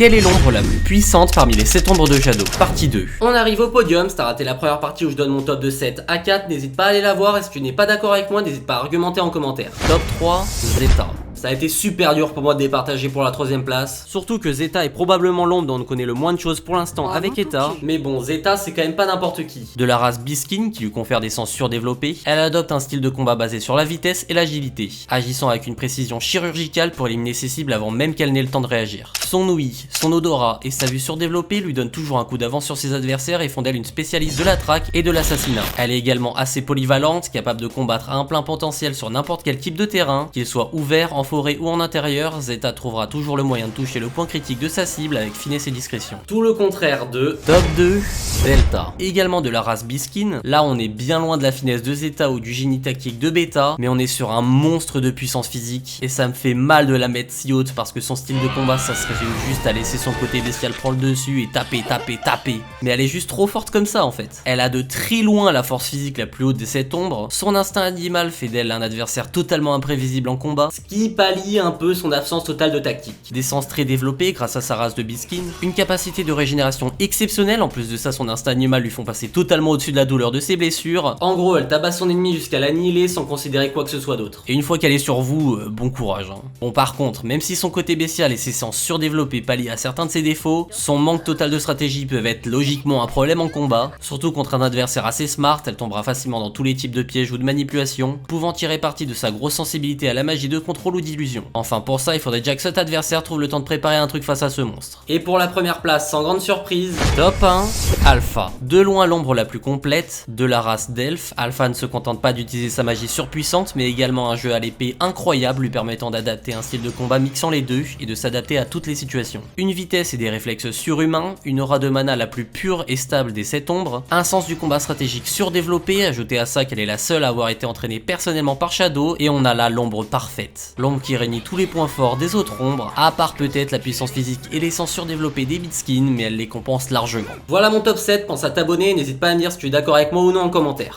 Quelle est l'ombre la plus puissante parmi les 7 ombres de Shadow? Partie 2. On arrive au podium, si t'as raté la première partie où je donne mon top de 7 à 4, n'hésite pas à aller la voir, et si tu n'es pas d'accord avec moi, n'hésite pas à argumenter en commentaire. Top 3, Zeta. Ça a été super dur pour moi de départager pour la 3ème place. Surtout que Zeta est probablement l'ombre dont on connaît le moins de choses pour l'instant avec Eta. Mais bon, Zeta c'est quand même pas n'importe qui. De la race Biskin qui lui confère des sens surdéveloppés, elle adopte un style de combat basé sur la vitesse et l'agilité, agissant avec une précision chirurgicale pour éliminer ses cibles avant même qu'elle n'ait le temps de réagir. Son ouïe, son odorat et sa vue surdéveloppée lui donnent toujours un coup d'avance sur ses adversaires et font d'elle une spécialiste de la traque et de l'assassinat. Elle est également assez polyvalente, capable de combattre à un plein potentiel sur n'importe quel type de terrain, qu'il soit ouvert, en forêt ou en intérieur. Zeta trouvera toujours le moyen de toucher le point critique de sa cible avec finesse et discrétion. Tout le contraire de Top 2, Delta. Également de la race Biskin, là on est bien loin de la finesse de Zeta ou du génie tactique de Beta, mais on est sur un monstre de puissance physique, et ça me fait mal de la mettre si haute parce que son style de combat ça se résume juste à laisser son côté bestial prendre le dessus et taper. Mais elle est juste trop forte comme ça en fait. Elle a de très loin la force physique la plus haute des 7 ombres, son instinct animal fait d'elle un adversaire totalement imprévisible en combat, ce qui pallie un peu son absence totale de tactique. Des sens très développés grâce à sa race de Biskin, une capacité de régénération exceptionnelle, en plus de ça son instinct animal lui font passer totalement au-dessus de la douleur de ses blessures. En gros elle tabasse son ennemi jusqu'à l'annihiler sans considérer quoi que ce soit d'autre. Et une fois qu'elle est sur vous, bon courage hein. Bon par contre, même si son côté bestial et ses sens surdéveloppés pallient à certains de ses défauts, son manque total de stratégie peuvent être logiquement un problème en combat, surtout contre un adversaire assez smart, elle tombera facilement dans tous les types de pièges ou de manipulations, pouvant tirer parti de sa grosse sensibilité à la magie de contrôle ou d'illusion. Enfin pour ça il faudrait déjà que cet adversaire trouve le temps de préparer un truc face à ce monstre. Et pour la première place, sans grande surprise, top 1, Alpha. De loin l'ombre la plus complète, de la race d'Elf, Alpha ne se contente pas d'utiliser sa magie surpuissante, mais également un jeu à l'épée incroyable lui permettant d'adapter un style de combat mixant les deux et de s'adapter à toutes les situations. Une vitesse et des réflexes surhumains, une aura de mana la plus pure et stable des 7 ombres, un sens du combat stratégique surdéveloppé, ajouté à ça qu'elle est la seule à avoir été entraînée personnellement par Shadow, et on a là l'ombre parfaite. L'ombre qui réunit tous les points forts des autres ombres, à part peut-être la puissance physique et les sens surdéveloppés des Biskin, mais elle les compense largement. Voilà mon top 7, pense à t'abonner, n'hésite pas à me dire si tu es d'accord avec moi ou non en commentaire.